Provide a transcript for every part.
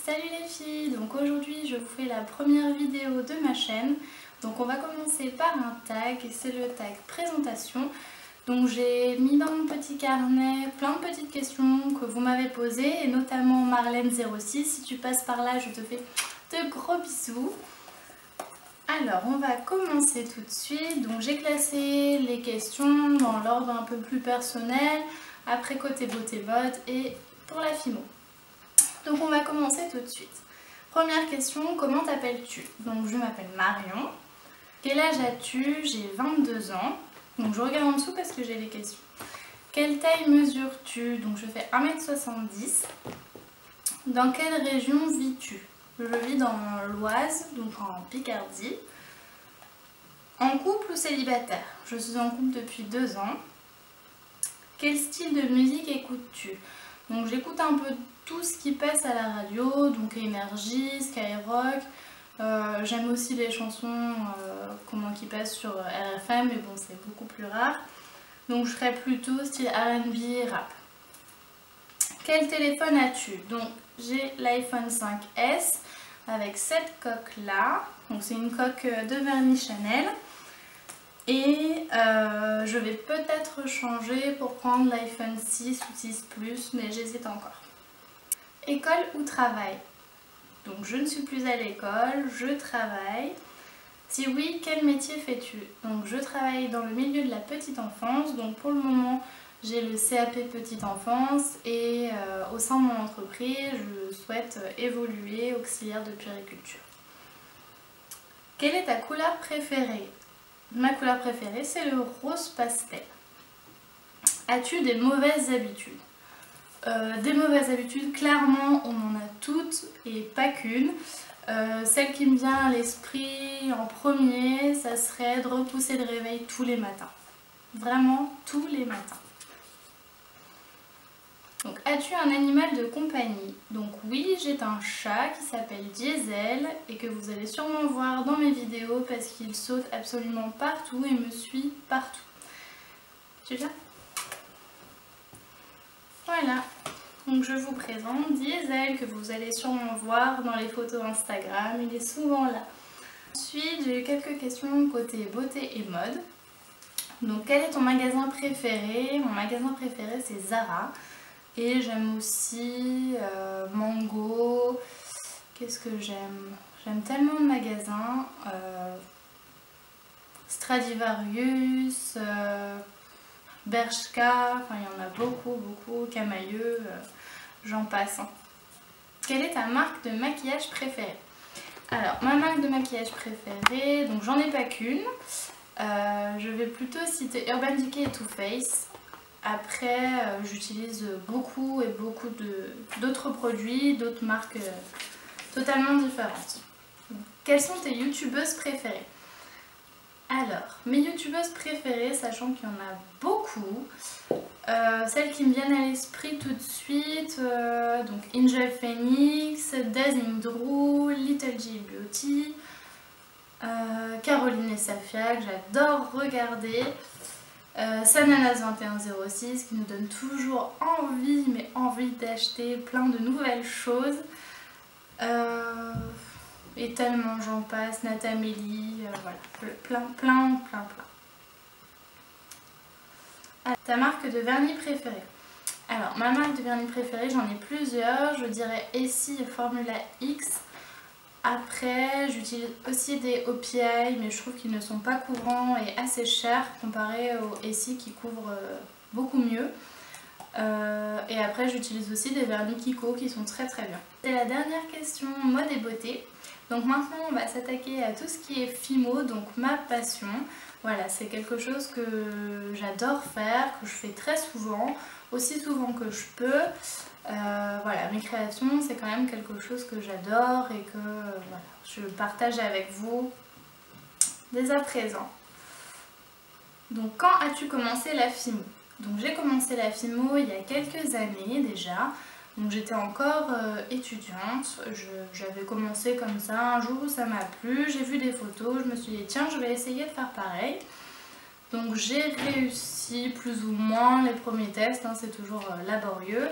Salut les filles, donc aujourd'hui je vous fais la première vidéo de ma chaîne. Donc on va commencer par un tag et c'est le tag présentation. Donc j'ai mis dans mon petit carnet plein de petites questions que vous m'avez posées et notamment Marlène06. Si tu passes par là, je te fais de gros bisous. Alors on va commencer tout de suite. Donc j'ai classé les questions dans l'ordre un peu plus personnel, après côté beauté mode et pour la FIMO. Donc on va commencer tout de suite. Première question, comment t'appelles-tu? Donc je m'appelle Marion. Quel âge as-tu? J'ai 22 ans. Donc je regarde en dessous parce que j'ai les questions. Quelle taille mesures-tu? Donc je fais 1m70. Dans quelle région vis-tu? Je vis dans l'Oise, donc en Picardie. En couple ou célibataire? Je suis en couple depuis 2 ans. Quel style de musique écoutes-tu? Donc j'écoute un peu tout ce qui passe à la radio, donc Énergie, Skyrock. J'aime aussi les chansons qui passent sur RFM, mais bon c'est beaucoup plus rare. Donc je ferais plutôt style R&B et rap. Quel téléphone as-tu? Donc j'ai l'iPhone 5S avec cette coque là. Donc c'est une coque de vernis Chanel. Et je vais peut-être changer pour prendre l'iPhone 6 ou 6 Plus, mais j'hésite encore. École ou travail? Donc je ne suis plus à l'école, je travaille. Si oui, quel métier fais-tu? Donc je travaille dans le milieu de la petite enfance, donc pour le moment j'ai le CAP petite enfance et au sein de mon entreprise je souhaite évoluer auxiliaire de puériculture. Quelle est ta couleur préférée? Ma couleur préférée c'est le rose pastel. As-tu des mauvaises habitudes? Des mauvaises habitudes, clairement on en a toutes et pas qu'une. Celle qui me vient à l'esprit en premier, ça serait de repousser le réveil tous les matins. Vraiment tous les matins. Donc as-tu un animal de compagnie? Donc oui, j'ai un chat qui s'appelle Diesel et que vous allez sûrement voir dans mes vidéos parce qu'il saute absolument partout et me suit partout. Tu viens? Voilà. Donc je vous présente Diesel que vous allez sûrement voir dans les photos Instagram, il est souvent là. Ensuite j'ai eu quelques questions côté beauté et mode. Donc quel est ton magasin préféré? Mon magasin préféré c'est Zara. Et j'aime aussi Mango. Qu'est-ce que j'aime? J'aime tellement de magasins. Stradivarius, Bershka, enfin il y en a beaucoup, Camailleux, j'en passe. Quelle est ta marque de maquillage préférée? Alors, ma marque de maquillage préférée, donc j'en ai pas qu'une. Je vais plutôt citer Urban Decay et Too Faced. Après, j'utilise beaucoup d'autres produits, d'autres marques totalement différentes. Quelles sont tes youtubeuses préférées? Alors, mes youtubeuses préférées, sachant qu'il y en a beaucoup, celles qui me viennent à l'esprit tout de suite, donc Angel Phoenix, Dazzling Drew, Little G Beauty, Caroline et Safia que j'adore regarder, Sananas2106 qui nous donne toujours envie d'acheter plein de nouvelles choses. Et tellement j'en passe, Natamélie, voilà, plein. Ta marque de vernis préférée? Alors, ma marque de vernis préférée, j'en ai plusieurs, je dirais Essie et Formula X. Après, j'utilise aussi des OPI, mais je trouve qu'ils ne sont pas couvrants et assez chers comparé aux Essie qui couvrent beaucoup mieux. Et après, j'utilise aussi des vernis Kiko qui sont très bien. C'est la dernière question, mode et beauté. Donc maintenant on va s'attaquer à tout ce qui est FIMO, donc ma passion. Voilà, c'est quelque chose que j'adore faire, que je fais très souvent, aussi souvent que je peux. Voilà, mes créations c'est quand même quelque chose que j'adore et que voilà, je partage avec vous dès à présent. Donc quand as-tu commencé la FIMO? Donc j'ai commencé la FIMO il y a quelques années déjà. Donc j'étais encore étudiante, j'avais commencé comme ça, un jour où ça m'a plu, j'ai vu des photos, je me suis dit tiens je vais essayer de faire pareil. Donc j'ai réussi plus ou moins les premiers tests, hein, c'est toujours laborieux.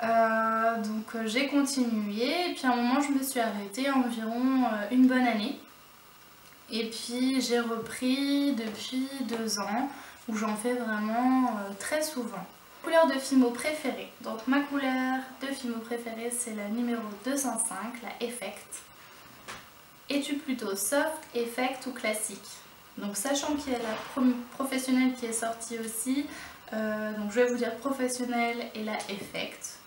Donc j'ai continué et puis à un moment je me suis arrêtée environ une bonne année. Et puis j'ai repris depuis 2 ans où j'en fais vraiment très souvent. Couleur de Fimo préférée. Donc ma couleur de Fimo préférée c'est la numéro 205, la Effect. Es-tu plutôt soft, effect ou classique? Donc sachant qu'il y a la professionnelle qui est sortie aussi, donc je vais vous dire professionnelle et la Effect.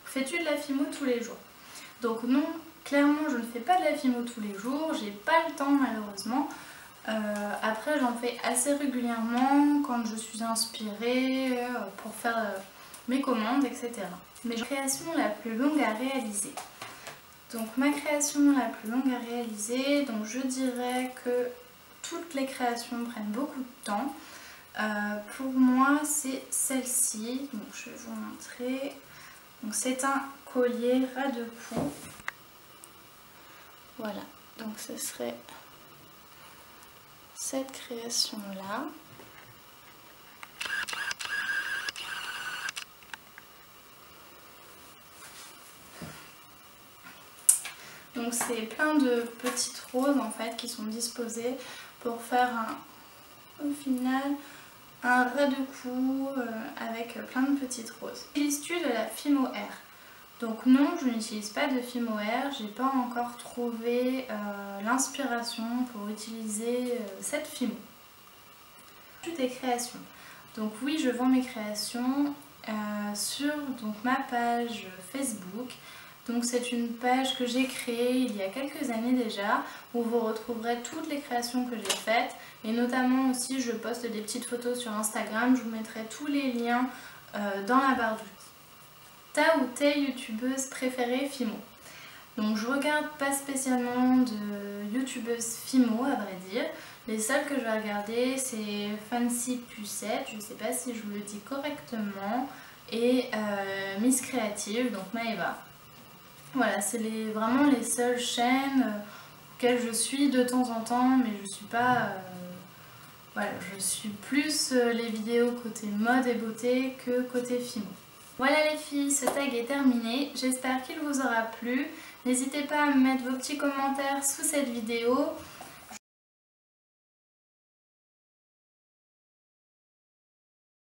Fais-tu de la Fimo tous les jours? Donc non, clairement je ne fais pas de la Fimo tous les jours, j'ai pas le temps malheureusement. Après j'en fais assez régulièrement quand je suis inspirée pour faire mes commandes, etc. Mais création la plus longue à réaliser. Donc ma création la plus longue à réaliser, donc je dirais que toutes les créations prennent beaucoup de temps. Pour moi c'est celle-ci, donc je vais vous montrer. Donc c'est un collier ras de cou. Voilà, donc ce serait cette création là. Donc c'est plein de petites roses en fait qui sont disposées pour faire au final un ras de cou avec plein de petites roses. Utilises-tu de la Fimo Air? Donc non, je n'utilise pas de Fimo Air, j'ai pas encore trouvé l'inspiration pour utiliser cette Fimo. Des créations. Donc oui, je vends mes créations sur ma page Facebook. Donc c'est une page que j'ai créée il y a quelques années déjà, où vous retrouverez toutes les créations que j'ai faites, et notamment aussi je poste des petites photos sur Instagram, je vous mettrai tous les liens dans la barre du bas. Ta ou tes youtubeuses préférées Fimo? Donc je regarde pas spécialement de youtubeuses Fimo à vrai dire. Les seules que je vais regarder c'est Fancy Pucette, je sais pas si je le dis correctement, et Miss Créative, donc Maeva. Voilà, c'est vraiment les seules chaînes auxquelles je suis de temps en temps, mais je suis pas... voilà, je suis plus les vidéos côté mode et beauté que côté Fimo. Voilà les filles, ce tag est terminé, j'espère qu'il vous aura plu. N'hésitez pas à me mettre vos petits commentaires sous cette vidéo.